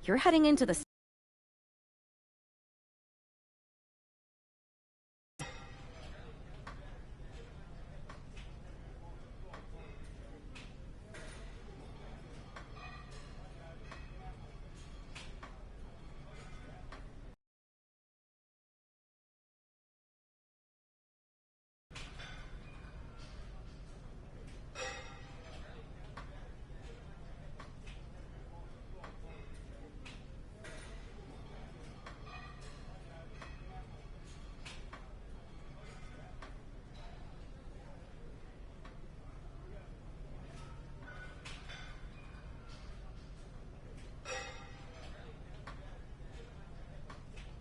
You're heading into the...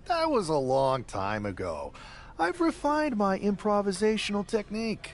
That was a long time ago. I've refined my improvisational technique.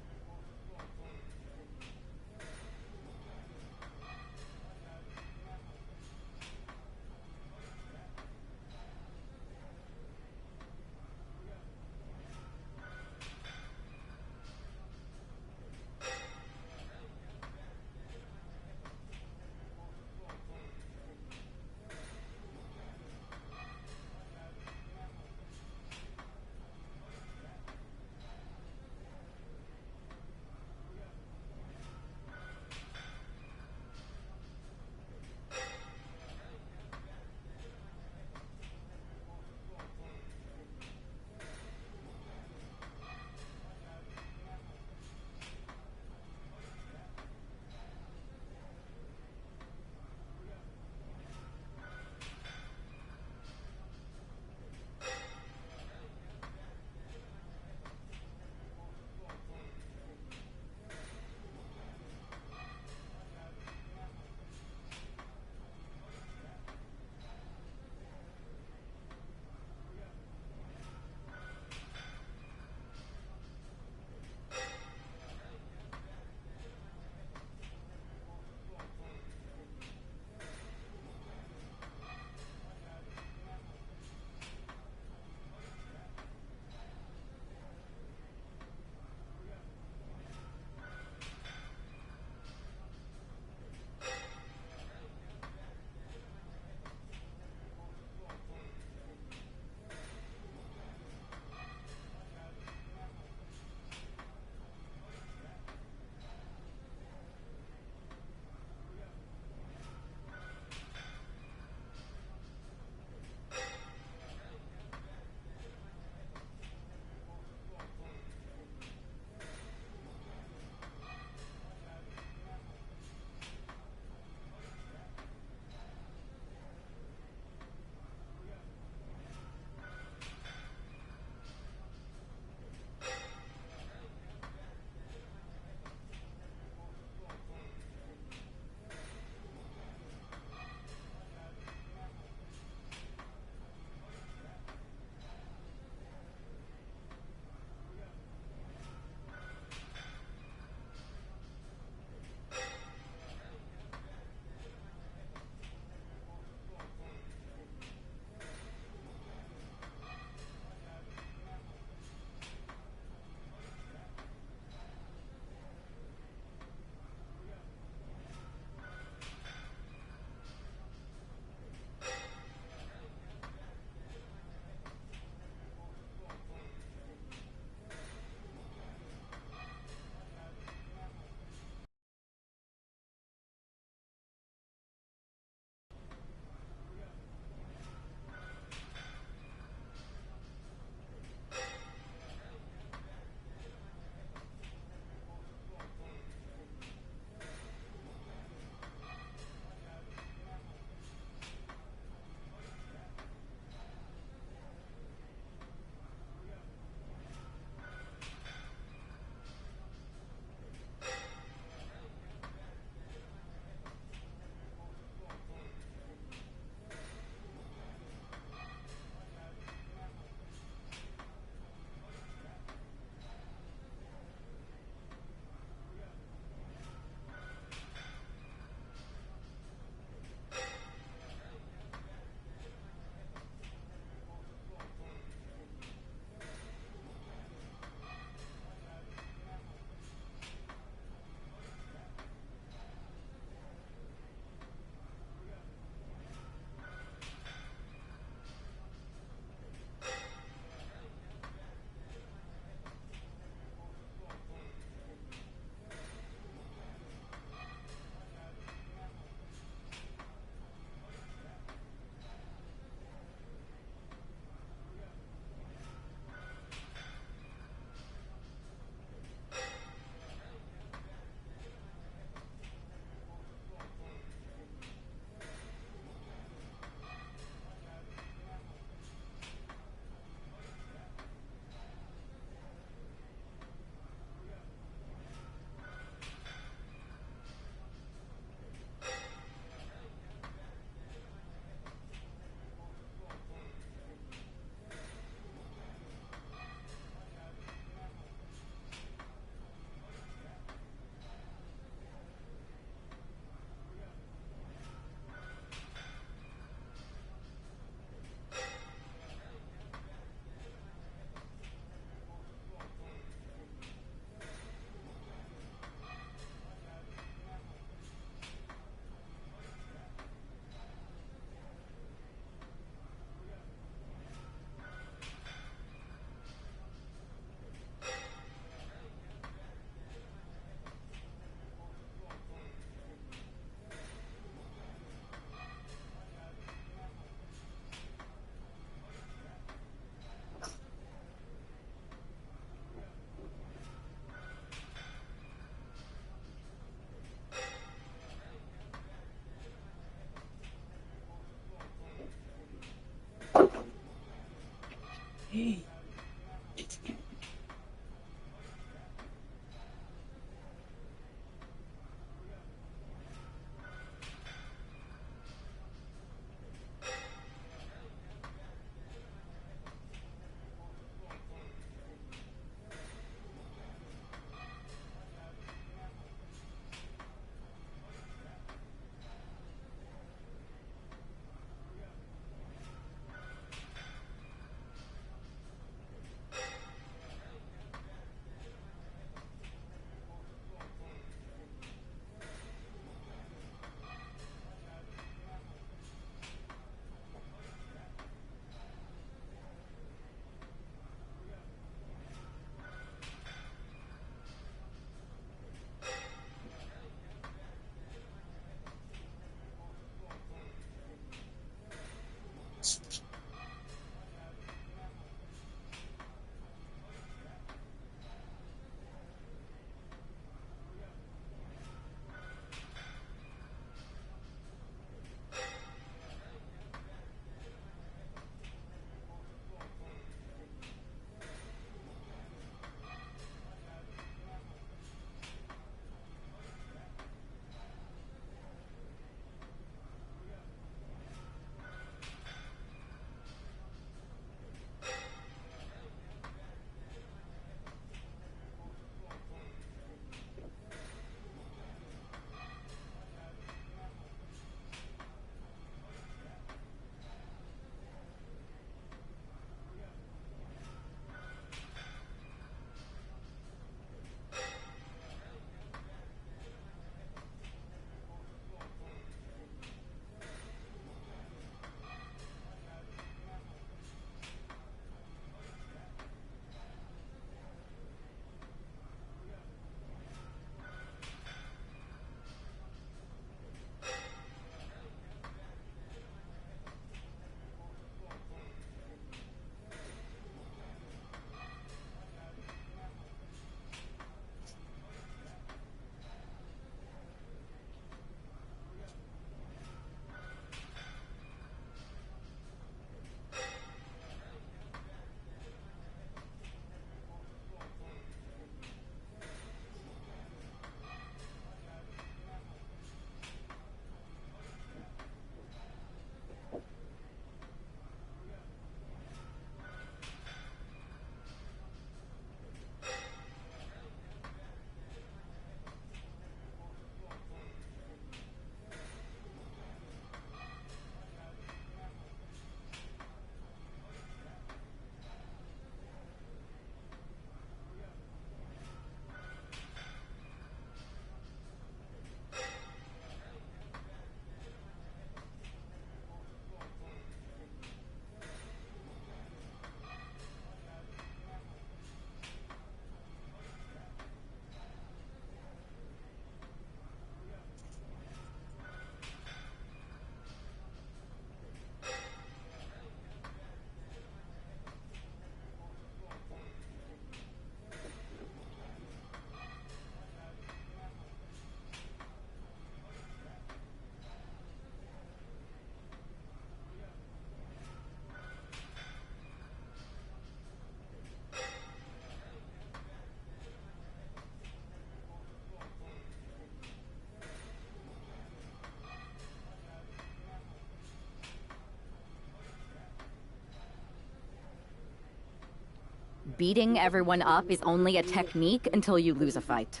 Beating everyone up is only a technique until you lose a fight.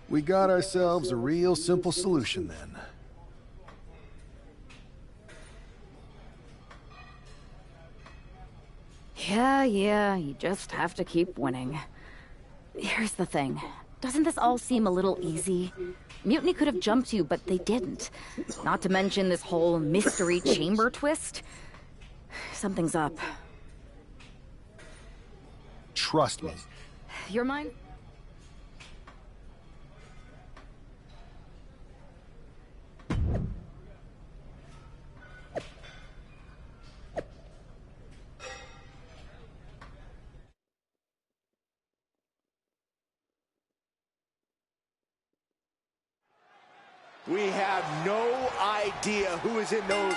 We got ourselves a real simple solution then. Yeah, you just have to keep winning. Here's the thing. Doesn't this all seem a little easy? Mutiny could have jumped you, but they didn't. Not to mention this whole mystery chamber twist. Something's up. Trust me. You're mine? We have no idea who is in those.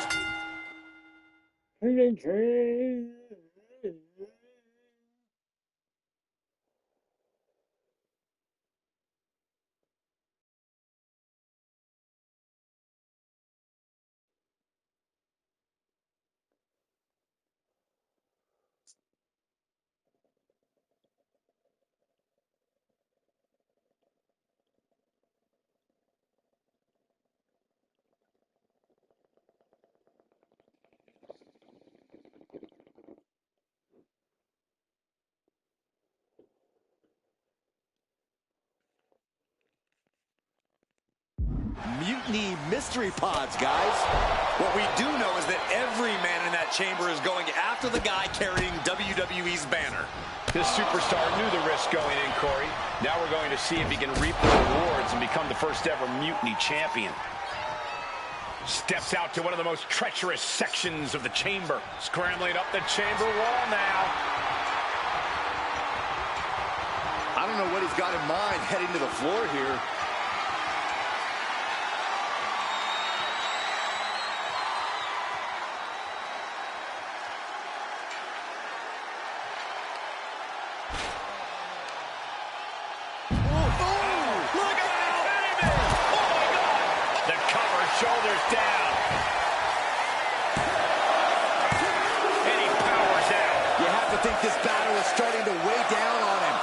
Mutiny mystery pods, guys. What we do know is that every man in that chamber is going after the guy carrying WWE's banner. This superstar knew the risk going in, Corey. Now we're going to see if he can reap the rewards and become the first ever Mutiny champion. Steps out to one of the most treacherous sections of the chamber. Scrambling up the chamber wall now. I don't know what he's got in mind heading to the floor here. Shoulders down. And he powers out. You have to think this battle is starting to weigh down on him.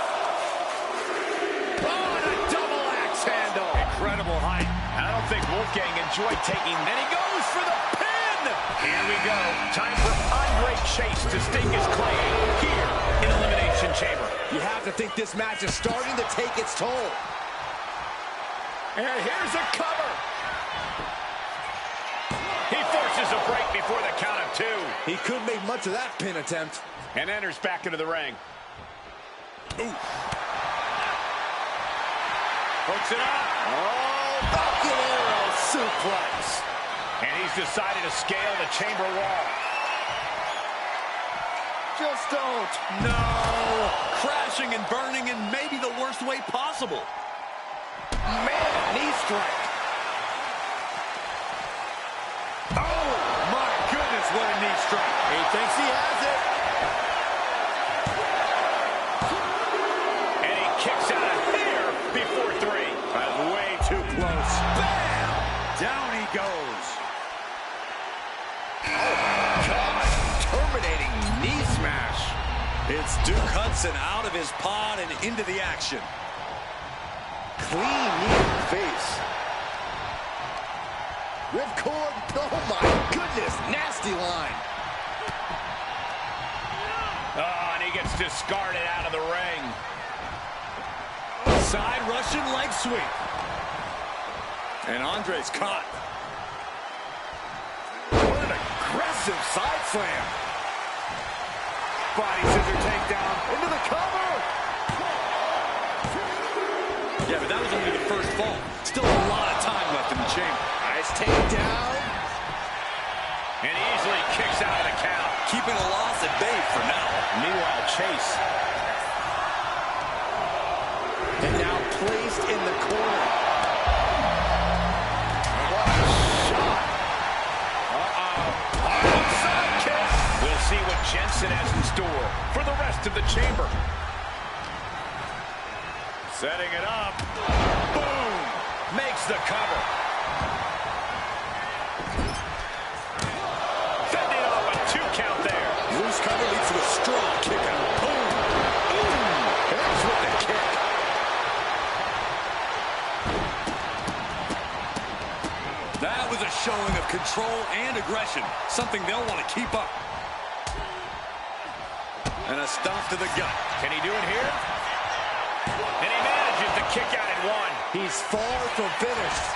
Oh, and a double axe handle. Incredible height. I don't think Wolfgang enjoyed taking. And he goes for the pin. Here we go. Time for Andre Chase to stake his claim here in Elimination Chamber. You have to think this match is starting to take its toll. And here's a cover. He forces a break before the count of two. He couldn't make much of that pin attempt. And enters back into the ring. Ooh. Hooks it up. Oh, Buccaneero suplex. And he's decided to scale the chamber wall. Just don't. No. Crashing and burning in maybe the worst way possible. Man, knee strike. Oh, my goodness, what a knee strike. He thinks he has it. And he kicks out of here before three. That's way too close. Bam! Down he goes. Oh, my gosh. Terminating knee smash. It's Duke Hudson out of his pod and into the action. Clean knee in the face. Ripcord, oh my goodness, nasty line. Oh, and he gets discarded out of the ring. Side Russian leg sweep. And Andre's caught. What an aggressive side slam. Body scissor takedown Into the cover. Yeah, but that was only the first fall. Still a lot of time left in the chamber. Nice takedown. and easily kicks out of the count. Keeping a loss at bay for now. Meanwhile, Chase. And now placed in the corner. What a shot. Side kick. We'll see what Jensen has in store for the rest of the chamber. Setting it up. Boom. Makes the cover. Fending off a 2 count there. Loose cover leads to a strong kick out. Boom. Boom. Connects with the kick. That was a showing of control and aggression. Something they'll want to keep up. And a stomp to the gut. Can he do it here? And he manages to kick out at 1. He's far from finished.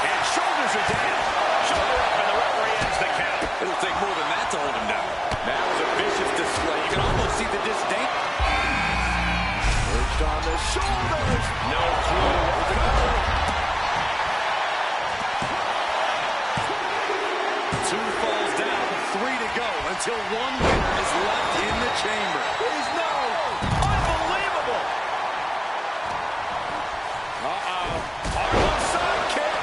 And shoulders are down. Shoulder up, and the referee ends the count. It'll take more than that to hold him down. That was a vicious display. You can almost see the disdain. Perched on the shoulders. No clue what was the cover. 2 falls down, 3 to go until one winner is left in the chamber. Please no. Unbelievable. Harlem side kick.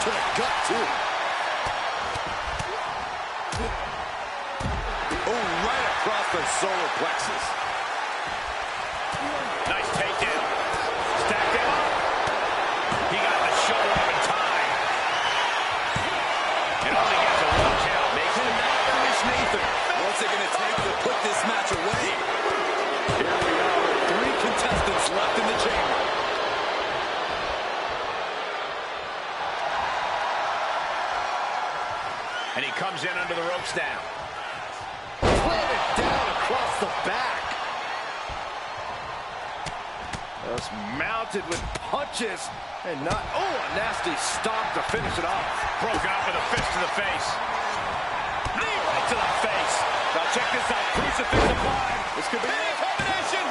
to the gut, too. Oh, right across the solar plexus. Nice takedown. Stacked him up. He got the shoulder up in time. And only gets a 1 count. Makes it not finish Nathan. What's it going to take to put this match away? Here we are with 3 contestants left in the chamber. And he comes in under the ropes now. Planted down across the back. Just mounted with punches. And not, oh, a nasty stop to finish it off. Broken up with a fist to the face. Knee right to the face. Now check this out. Crucifix applied. This could be a combination.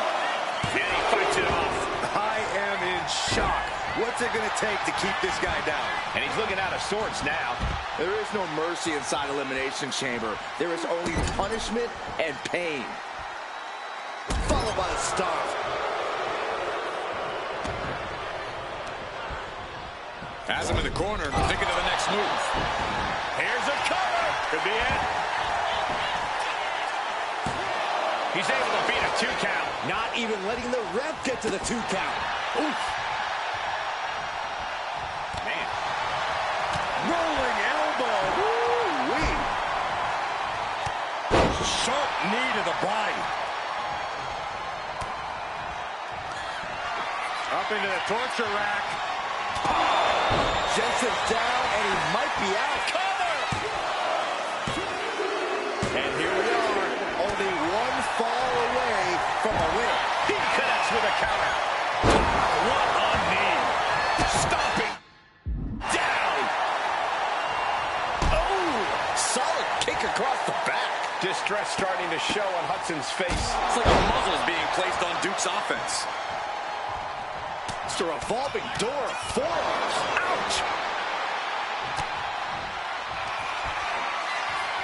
And he fights it off. I am in shock. What's it going to take to keep this guy down? And he's looking out of sorts now. There is no mercy inside Elimination Chamber. There is only punishment and pain. Followed by a stomp. Has him in the corner, thinking of the next move. Here's a cover. Could be it. He's able to beat a 2 count. Not even letting the ref get to the 2 count. Oof. Man. Rolling elbow. Woo-wee. Sharp knee to the body. Up into the torture rack. Jensen's down, and he might be out. Cover! And here we are, only 1 fall away from a win. He connects with a counter. What a knee. Stomping. Down. Oh, solid kick across the back. Distress starting to show on Hudson's face. It's like a muzzle is being placed on Duke's offense. It's a revolving door of forearms. Ouch!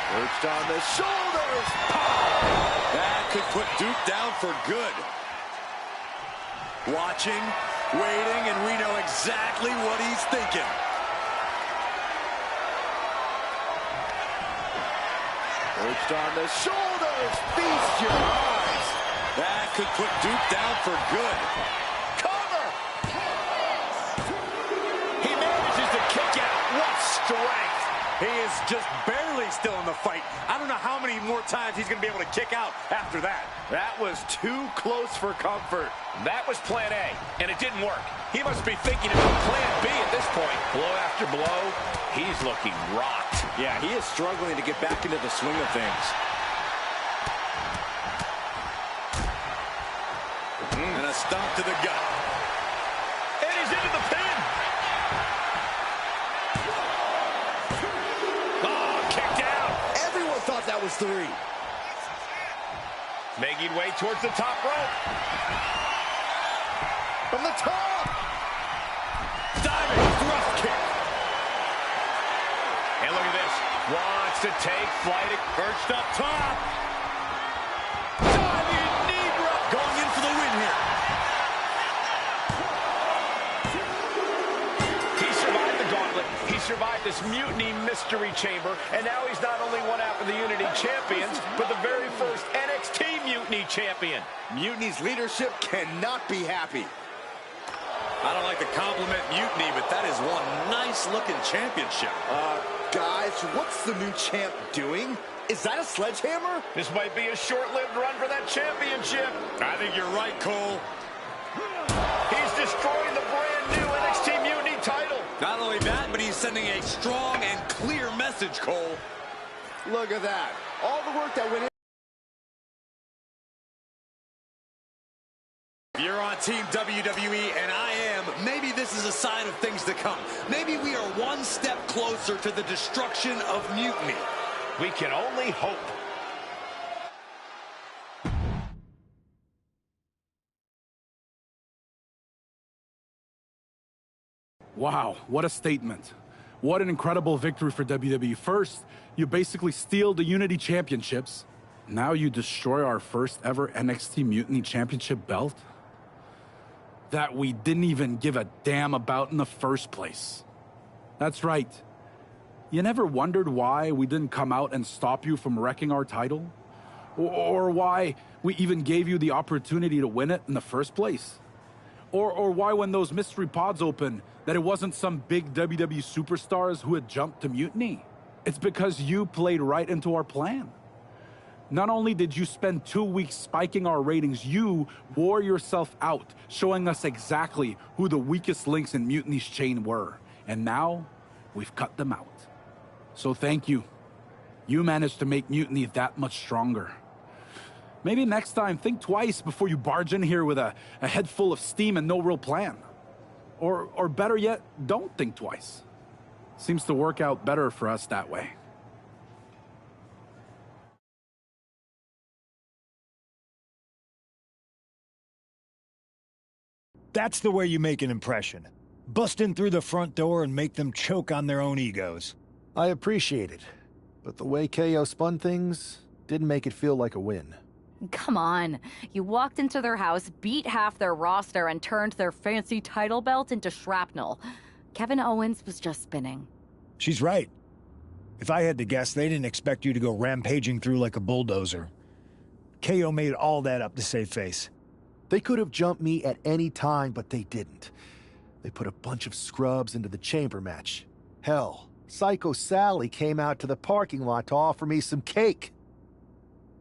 Perched on the shoulders. That could put Duke down for good. Watching, waiting, and we know exactly what he's thinking. Perched on the shoulders. Feast your eyes. That could put Duke down for good. Cover. He manages to kick out. What strength. He is just barely still in the fight. I don't know how many more times he's going to be able to kick out after that. That was too close for comfort. That was plan A, and it didn't work. He must be thinking about plan B at this point. Blow after blow, he's looking rocked. Yeah, he is struggling to get back into the swing of things. And a stomp to the gut. And he's into the pin. Oh, kicked out. Everyone thought that was 3. Making way towards the top rope. From the top. Diving thrust kick. And look at this. Wants to take flight. Perched up top. Diving knee drop. Going in for the win here. He survived the gauntlet. He survived this mutiny mystery chamber. And now he's not only one half of the Unity champions, but the very first NXT Mutiny champion. Mutiny's leadership cannot be happy. I don't like to compliment Mutiny, but that is one nice-looking championship. Guys, what's the new champ doing? Is that a sledgehammer? This might be a short-lived run for that championship. I think you're right, Cole. He's destroying the brand new NXT Mutiny title. Not only that, but he's sending a strong and clear message, Cole. Look at that. All the work that went in. If you're on Team WWE, and I am, maybe this is a sign of things to come. Maybe we are one step closer to the destruction of Mutiny. We can only hope. Wow, what a statement. What an incredible victory for WWE. First, you basically steal the Unity Championships. Now you destroy our first ever NXT Mutiny Championship belt that we didn't even give a damn about in the first place. That's right. You never wondered why we didn't come out and stop you from wrecking our title? Or why we even gave you the opportunity to win it in the first place? Or why when those mystery pods opened, that it wasn't some big WWE superstars who had jumped to Mutiny? It's because you played right into our plan. Not only did you spend 2 weeks spiking our ratings, you wore yourself out, showing us exactly who the weakest links in Mutiny's chain were. And now, we've cut them out. So thank you. You managed to make Mutiny that much stronger. Maybe next time, think twice before you barge in here with a head full of steam and no real plan. Or better yet, don't think twice. Seems to work out better for us that way. That's the way you make an impression. Bust in through the front door and make them choke on their own egos. I appreciate it, but the way KO spun things didn't make it feel like a win. Come on. You walked into their house, beat half their roster, and turned their fancy title belt into shrapnel. Kevin Owens was just spinning. She's right. If I had to guess, they didn't expect you to go rampaging through like a bulldozer. KO made all that up to save face. They could have jumped me at any time, but they didn't. They put a bunch of scrubs into the chamber match. Hell, Psycho Sally came out to the parking lot to offer me some cake.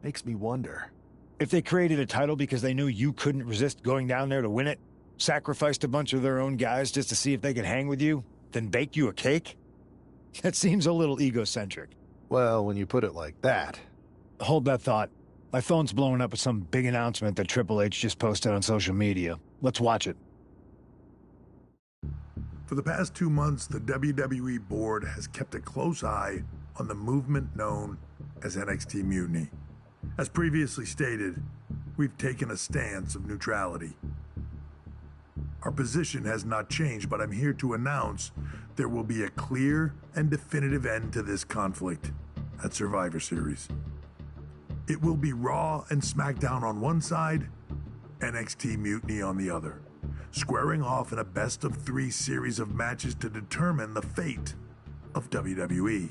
Makes me wonder. If they created a title because they knew you couldn't resist going down there to win it, sacrificed a bunch of their own guys just to see if they could hang with you, then baked you a cake? That seems a little egocentric. Well, when you put it like that. Hold that thought. My phone's blowing up with some big announcement that Triple H just posted on social media. Let's watch it. For the past 2 months, the WWE board has kept a close eye on the movement known as NXT Mutiny. As previously stated, we've taken a stance of neutrality. Our position has not changed, but I'm here to announce there will be a clear and definitive end to this conflict at Survivor Series. It will be Raw and SmackDown on one side, NXT Mutiny on the other, squaring off in a best-of-3 series of matches to determine the fate of WWE.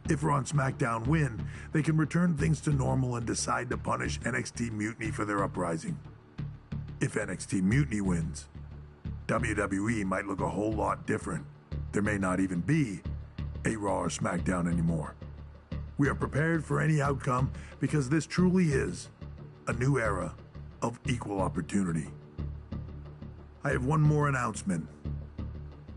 If Raw and SmackDown win, they can return things to normal and decide to punish NXT Mutiny for their uprising. If NXT Mutiny wins, WWE might look a whole lot different. There may not even be a Raw or SmackDown anymore. We are prepared for any outcome because this truly is a new era of equal opportunity. I have one more announcement.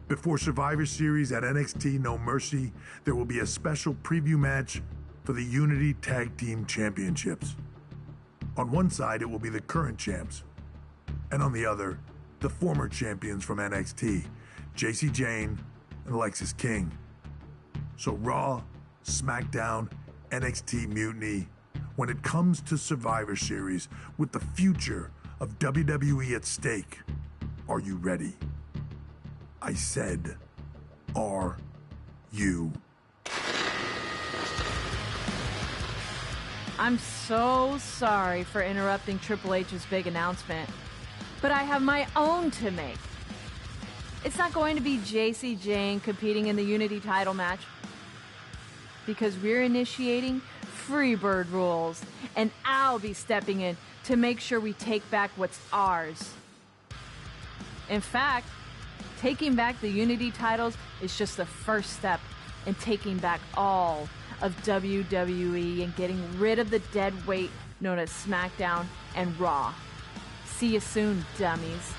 Before Survivor Series at NXT No Mercy, there will be a special preview match for the Unity Tag Team Championships. On one side, it will be the current champs, and on the other, the former champions from NXT, Jacy Jayne and Alexis King. So Raw, SmackDown, NXT Mutiny, when it comes to Survivor Series, with the future of WWE at stake, are you ready? I said, are you? I'm so sorry for interrupting Triple H's big announcement, but I have my own to make. It's not going to be Jacy Jayne competing in the Unity title match, because we're initiating Freebird rules, and I'll be stepping in to make sure we take back what's ours. In fact, taking back the Unity titles is just the first step in taking back all of WWE and getting rid of the dead weight known as SmackDown and Raw. See you soon, dummies.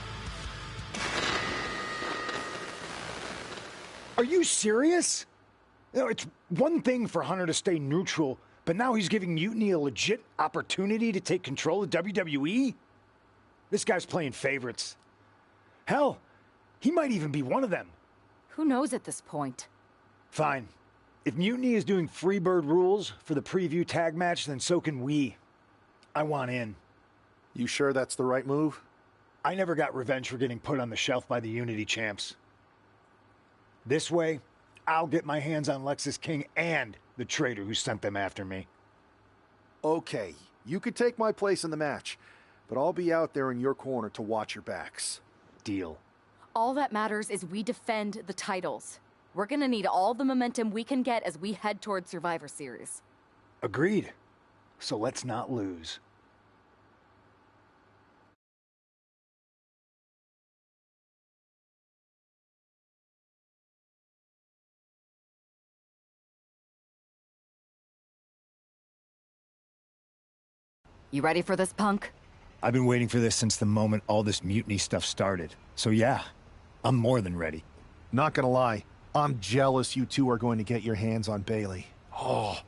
Are you serious? You know, it's one thing for Hunter to stay neutral, but now he's giving Mutiny a legit opportunity to take control of WWE? This guy's playing favorites. Hell, he might even be one of them. Who knows at this point? Fine. If Mutiny is doing Freebird rules for the preview tag match, then so can we. I want in. You sure that's the right move? I never got revenge for getting put on the shelf by the Unity champs. This way, I'll get my hands on Alexis King and the traitor who sent them after me. Okay, you could take my place in the match, but I'll be out there in your corner to watch your backs. Deal. All that matters is we defend the titles. We're gonna need all the momentum we can get as we head toward Survivor Series. Agreed. So let's not lose. You ready for this, Punk? I've been waiting for this since the moment all this mutiny stuff started. So yeah, I'm more than ready. Not gonna lie, I'm jealous you two are going to get your hands on Bayley. Oh,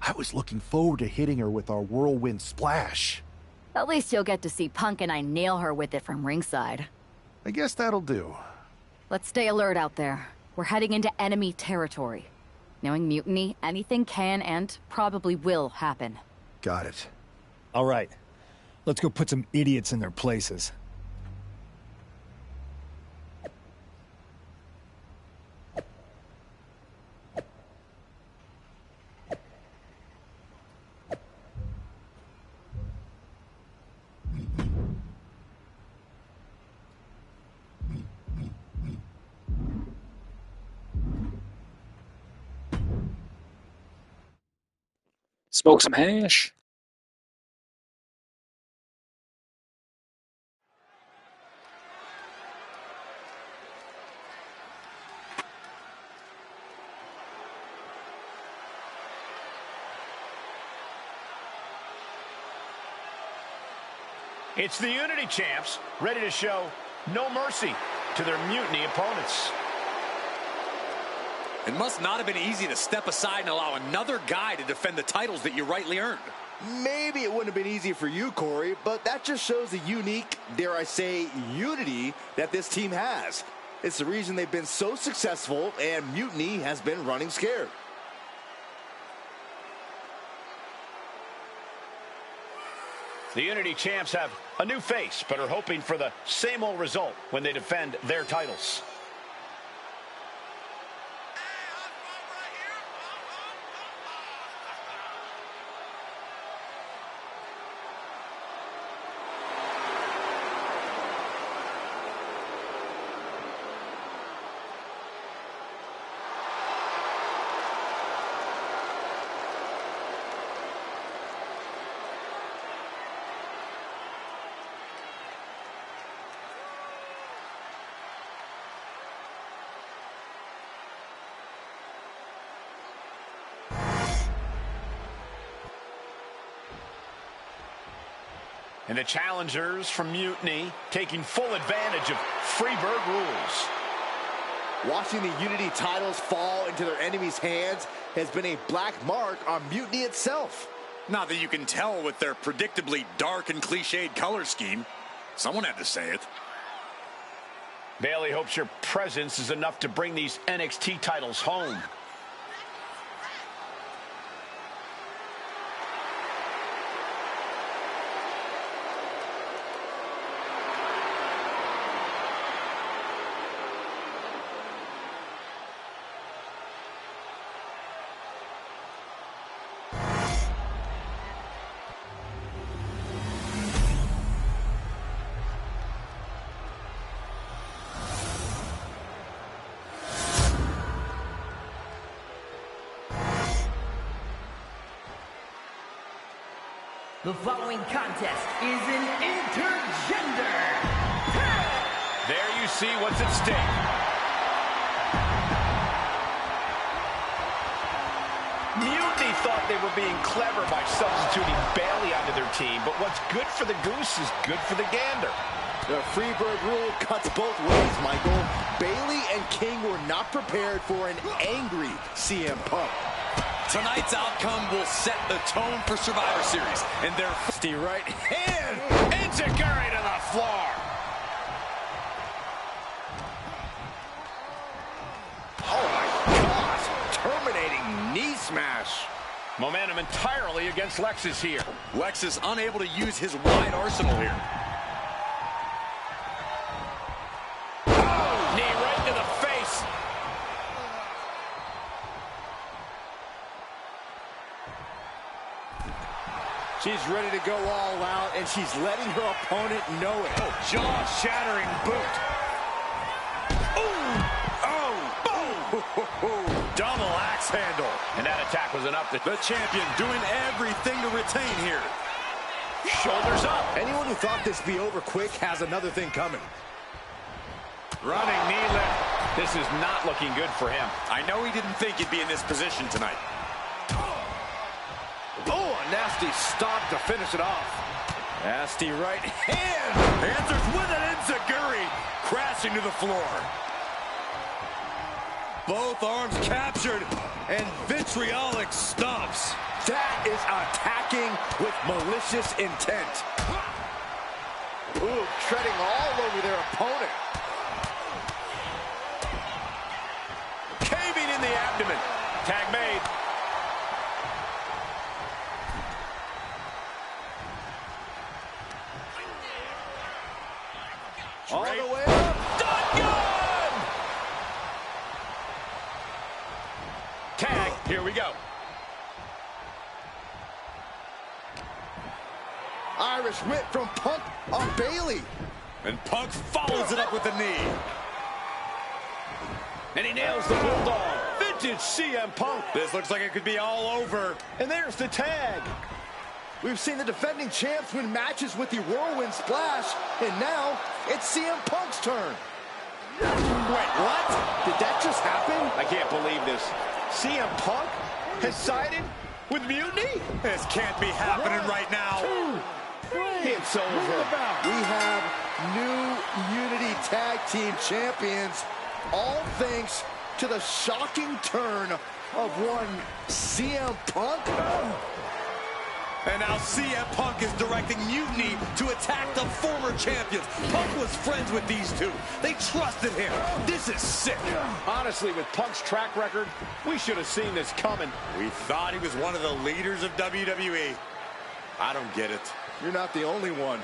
I was looking forward to hitting her with our whirlwind splash. At least you'll get to see Punk and I nail her with it from ringside. I guess that'll do. Let's stay alert out there. We're heading into enemy territory. Knowing Mutiny, anything can and probably will happen. Got it. All right, let's go put some idiots in their places. Smoke some hash. It's the Unity champs, ready to show no mercy to their Mutiny opponents. It must not have been easy to step aside and allow another guy to defend the titles that you rightly earned. Maybe it wouldn't have been easy for you, Corey, but that just shows the unique, dare I say, unity that this team has. It's the reason they've been so successful, and Mutiny has been running scared. The Unity champs have a new face, but are hoping for the same old result when they defend their titles. And the challengers from Mutiny taking full advantage of Freebird rules. Watching the Unity titles fall into their enemies' hands has been a black mark on Mutiny itself. Not that you can tell with their predictably dark and cliched color scheme. Someone had to say it. Bayley hopes your presence is enough to bring these NXT titles home. The following contest is an intergender. There you see what's at stake. Mutiny thought they were being clever by substituting Bayley onto their team, but what's good for the goose is good for the gander. The Freebird rule cuts both ways, Michael. Bayley and King were not prepared for an angry CM Punk. Tonight's outcome will set the tone for Survivor Series, and their Fisty right hand, Enziguri to the floor. Oh my gosh, terminating knee smash. Momentum entirely against Lexus here. Lex is unable to use his wide arsenal here. Oh, knee right to the face. She's ready to go all out, and she's letting her opponent know it. Oh, jaw-shattering boot. Ooh! Oh! Boom! handle. And that attack was enough to... The champion doing everything to retain here. Shoulders up. Anyone who thought this be over quick has another thing coming. Running knee lift. This is not looking good for him. I know he didn't think he'd be in this position tonight. Oh, a nasty stop to finish it off. Nasty right hand. Answers with an enziguri, crashing to the floor. Both arms captured, and vitriolic stomps. That is attacking with malicious intent. Ooh, treading all over their opponent. Caving in the abdomen. Tag made. All the way up. Gun! Tag. Here we go. Irish whip from Punk on Bailey. And Punk follows it up with the knee. And he nails the Bulldog. Vintage CM Punk. This looks like it could be all over. And there's the tag. We've seen the defending champs win matches with the Whirlwind Splash, and now it's CM Punk's turn. Wait, what? Did that just happen? I can't believe this. CM Punk has sided with Mutiny? This can't be happening right now. It's over. We have new Unity Tag Team Champions, all thanks to the shocking turn of one CM Punk. And now CM Punk is directing Mutiny to attack the former champions. Punk was friends with these two. They trusted him. This is sick. Honestly, with Punk's track record, we should have seen this coming. We thought he was one of the leaders of WWE. I don't get it. You're not the only one.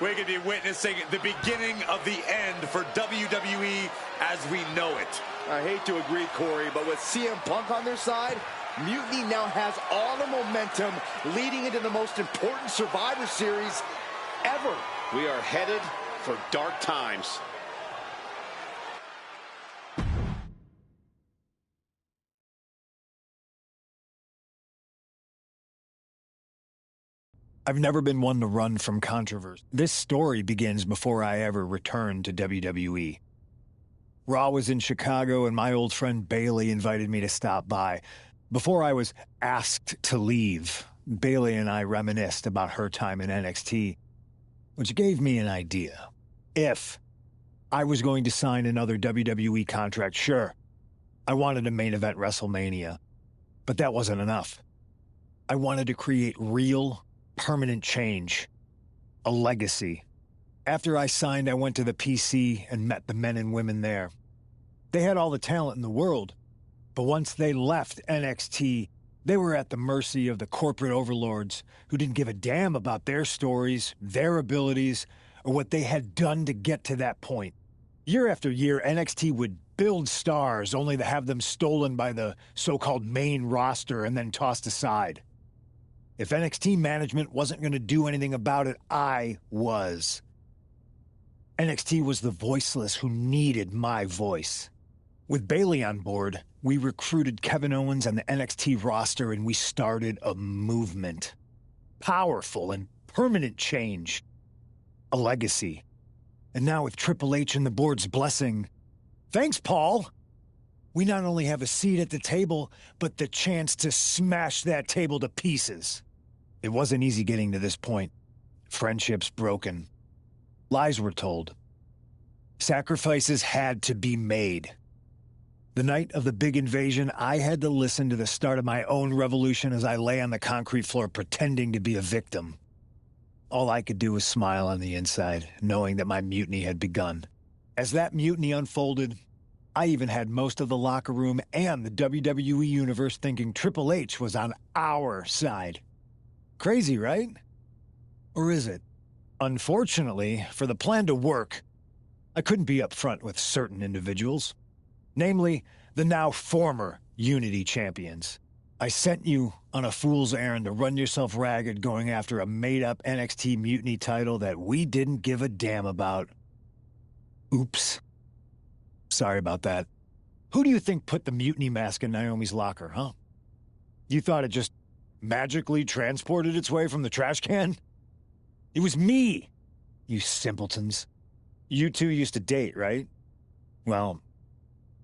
We could be witnessing the beginning of the end for WWE as we know it. I hate to agree, Corey, but with CM Punk on their side, Mutiny now has all the momentum leading into the most important Survivor Series ever. We are headed for dark times. I've never been one to run from controversy. This story begins before I ever returned to WWE. Raw was in Chicago, and my old friend Bailey invited me to stop by. Before I was asked to leave, Bailey and I reminisced about her time in NXT, which gave me an idea. If I was going to sign another WWE contract, sure, I wanted a main event WrestleMania, but that wasn't enough. I wanted to create real, permanent change, a legacy. After I signed, I went to the PC and met the men and women there. They had all the talent in the world, but once they left NXT, they were at the mercy of the corporate overlords who didn't give a damn about their stories, their abilities, or what they had done to get to that point. Year after year, NXT would build stars only to have them stolen by the so-called main roster and then tossed aside. If NXT management wasn't going to do anything about it, I was. NXT was the voiceless who needed my voice. With Bailey on board, we recruited Kevin Owens and the NXT roster, and we started a movement. Powerful and permanent change. A legacy. And now with Triple H and the board's blessing, thanks, Paul! We not only have a seat at the table, but the chance to smash that table to pieces. It wasn't easy getting to this point. Friendships broken. Lies were told. Sacrifices had to be made. The night of the big invasion, I had to listen to the start of my own revolution as I lay on the concrete floor pretending to be a victim. All I could do was smile on the inside, knowing that my mutiny had begun. As that mutiny unfolded, I even had most of the locker room and the WWE Universe thinking Triple H was on our side. Crazy, right? Or is it? Unfortunately, for the plan to work, I couldn't be upfront with certain individuals. Namely, the now former Unity champions. I sent you on a fool's errand to run yourself ragged going after a made-up NXT Mutiny title that we didn't give a damn about. Oops. Sorry about that. Who do you think put the mutiny mask in Naomi's locker, huh? You thought it just magically transported its way from the trash can? It was me, you simpletons. You two used to date, right? Well,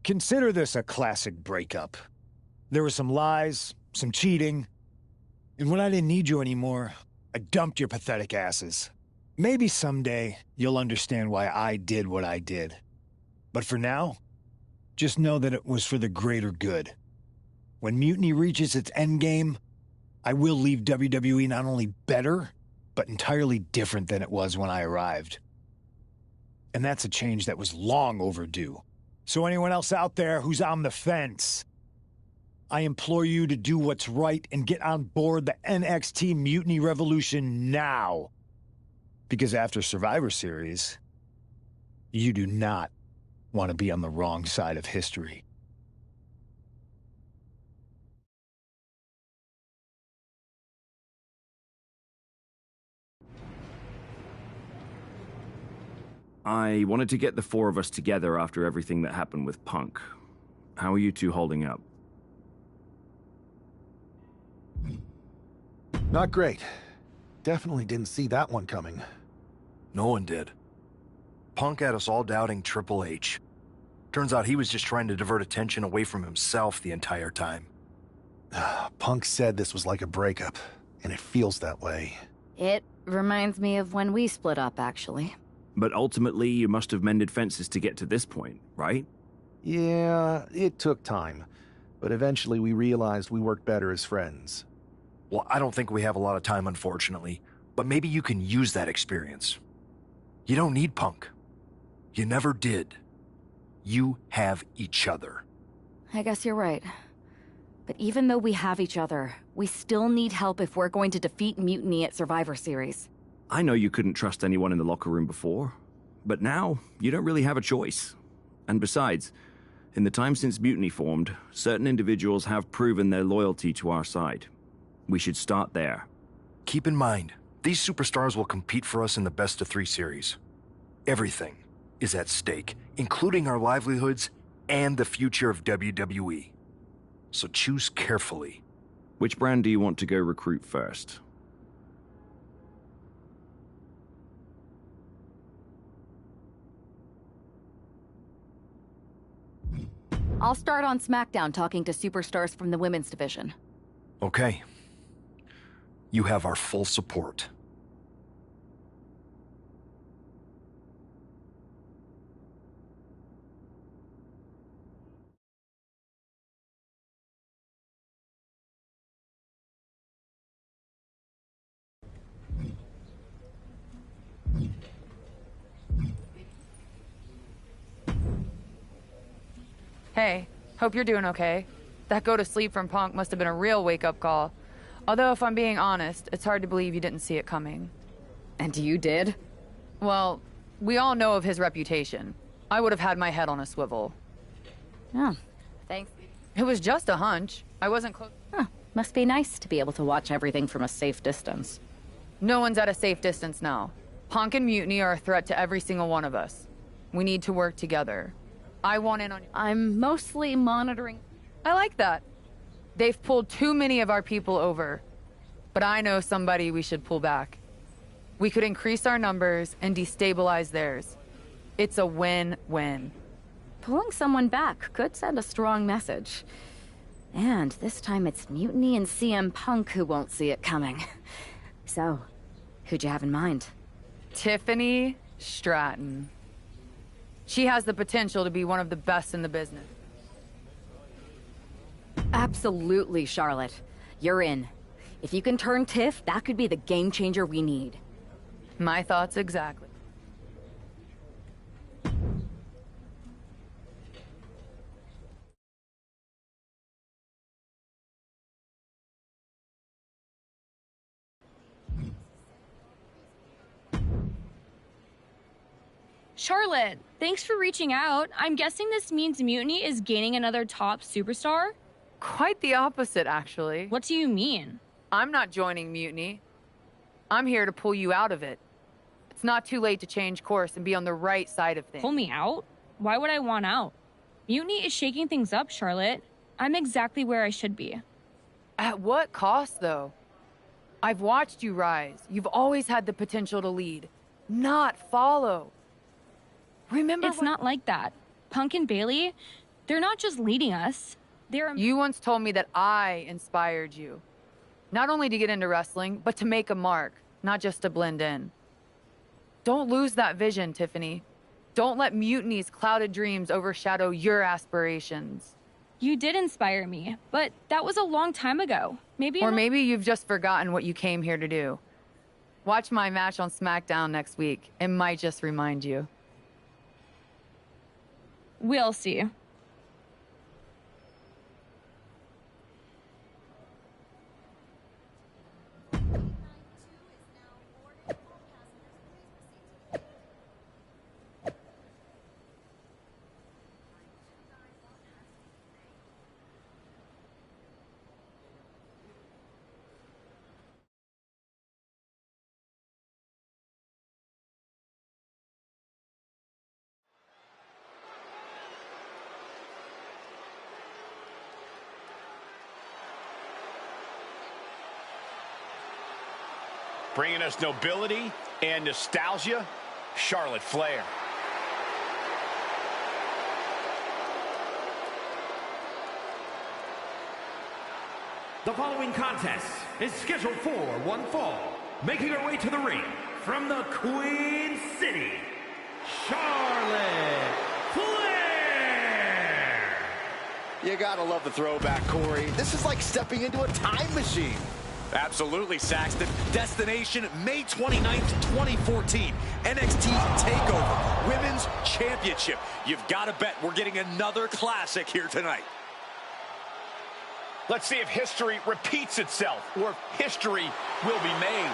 consider this a classic breakup. There were some lies, some cheating, and when I didn't need you anymore, I dumped your pathetic asses. Maybe someday you'll understand why I did what I did. But for now, just know that it was for the greater good. When Mutiny reaches its endgame, I will leave WWE not only better, but entirely different than it was when I arrived. And that's a change that was long overdue. So anyone else out there who's on the fence, I implore you to do what's right and get on board the NXT Mutiny Revolution now. Because after Survivor Series, you do not want to be on the wrong side of history. I wanted to get the four of us together after everything that happened with Punk. How are you two holding up? Not great. Definitely didn't see that one coming. No one did. Punk had us all doubting Triple H. Turns out he was just trying to divert attention away from himself the entire time. Punk said this was like a breakup, and it feels that way. It reminds me of when we split up, actually. But ultimately, you must have mended fences to get to this point, right? Yeah, it took time. But eventually we realized we worked better as friends. Well, I don't think we have a lot of time, unfortunately. But maybe you can use that experience. You don't need Punk. You never did. You have each other. I guess you're right. But even though we have each other, we still need help if we're going to defeat Mutiny at Survivor Series. I know you couldn't trust anyone in the locker room before, but now you don't really have a choice. And besides, in the time since Mutiny formed, certain individuals have proven their loyalty to our side. We should start there. Keep in mind, these superstars will compete for us in the best-of-3 series. Everything is at stake, including our livelihoods and the future of WWE. So choose carefully. Which brand do you want to go recruit first? I'll start on SmackDown talking to superstars from the women's division. Okay. You have our full support. Hey, hope you're doing okay. That go to sleep from Punk must have been a real wake-up call. Although, if I'm being honest, it's hard to believe you didn't see it coming. And you did? Well, we all know of his reputation. I would have had my head on a swivel. Oh, thanks. It was just a hunch. I wasn't close. Huh. Must be nice to be able to watch everything from a safe distance. No one's at a safe distance now. Punk and Mutiny are a threat to every single one of us. We need to work together. I want in on... I'm mostly monitoring... I like that. They've pulled too many of our people over. But I know somebody we should pull back. We could increase our numbers and destabilize theirs. It's a win-win. Pulling someone back could send a strong message. And this time it's Mutiny and CM Punk who won't see it coming. So, who'd you have in mind? Tiffany Stratton. She has the potential to be one of the best in the business. Absolutely, Charlotte. You're in. If you can turn Tiff, that could be the game changer we need. My thoughts exactly. Charlotte, thanks for reaching out. I'm guessing this means Mutiny is gaining another top superstar? Quite the opposite, actually. What do you mean? I'm not joining Mutiny. I'm here to pull you out of it. It's not too late to change course and be on the right side of things. Pull me out? Why would I want out? Mutiny is shaking things up, Charlotte. I'm exactly where I should be. At what cost, though? I've watched you rise. You've always had the potential to lead, not follow. Remember It's not like that. Punk and Bailey, they're not just leading us. You once told me that I inspired you. Not only to get into wrestling, but to make a mark, not just to blend in. Don't lose that vision, Tiffany. Don't let Mutiny's clouded dreams overshadow your aspirations. You did inspire me, but that was a long time ago. Maybe you've just forgotten what you came here to do. Watch my match on SmackDown next week. It might just remind you. We'll see. Bringing us nobility and nostalgia, Charlotte Flair. The following contest is scheduled for one fall. Making her way to the ring from the Queen City, Charlotte Flair. You gotta love the throwback, Corey. This is like stepping into a time machine. Absolutely, Saxton. Destination, May 29th, 2014. NXT TakeOver, Women's Championship. You've got to bet we're getting another classic here tonight. Let's see if history repeats itself, or if history will be made.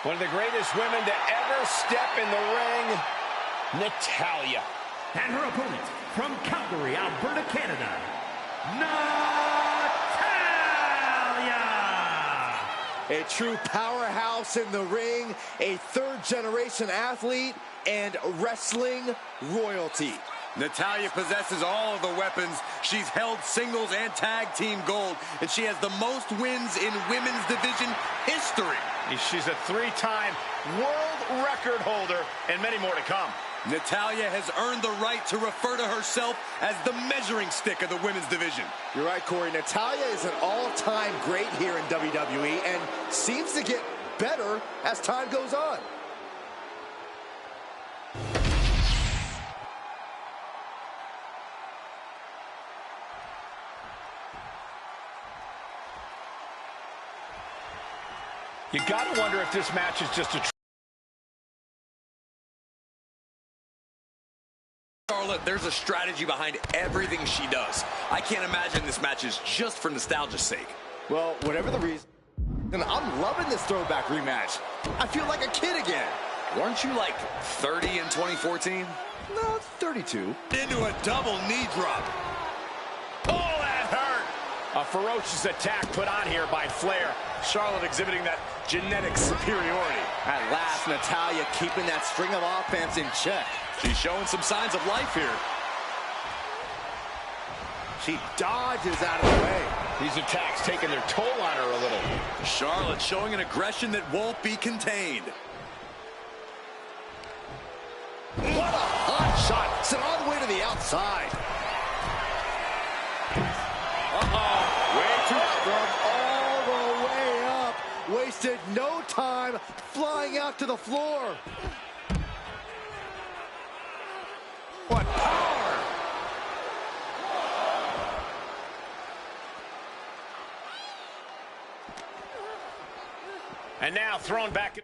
One of the greatest women to ever step in the ring, Natalya. And her opponent from Calgary, Alberta, Canada, Natalya! A true powerhouse in the ring, a third-generation athlete, and wrestling royalty. Natalya possesses all of the weapons. She's held singles and tag team gold, and she has the most wins in women's division history. She's a three-time world record holder, and many more to come. Natalya has earned the right to refer to herself as the measuring stick of the women's division. You're right, Corey. Natalya is an all-time great here in WWE and seems to get better as time goes on. You gotta wonder if this match is just a... Charlotte, there's a strategy behind everything she does. I can't imagine this match is just for nostalgia's sake. Well, whatever the reason, I'm loving this throwback rematch. I feel like a kid again. Weren't you like 30 in 2014? No, 32. Into a double knee drop. Oh, that hurt! A ferocious attack put on here by Flair. Charlotte exhibiting that genetic superiority. At last, Natalya keeping that string of offense in check. She's showing some signs of life here. She dodges out of the way. These attacks taking their toll on her a little. Charlotte showing an aggression that won't be contained. What a hot shot. Sent all the way to the outside. Way too strong. All the way up. Wasted no time flying out to the floor. What power! And now thrown back.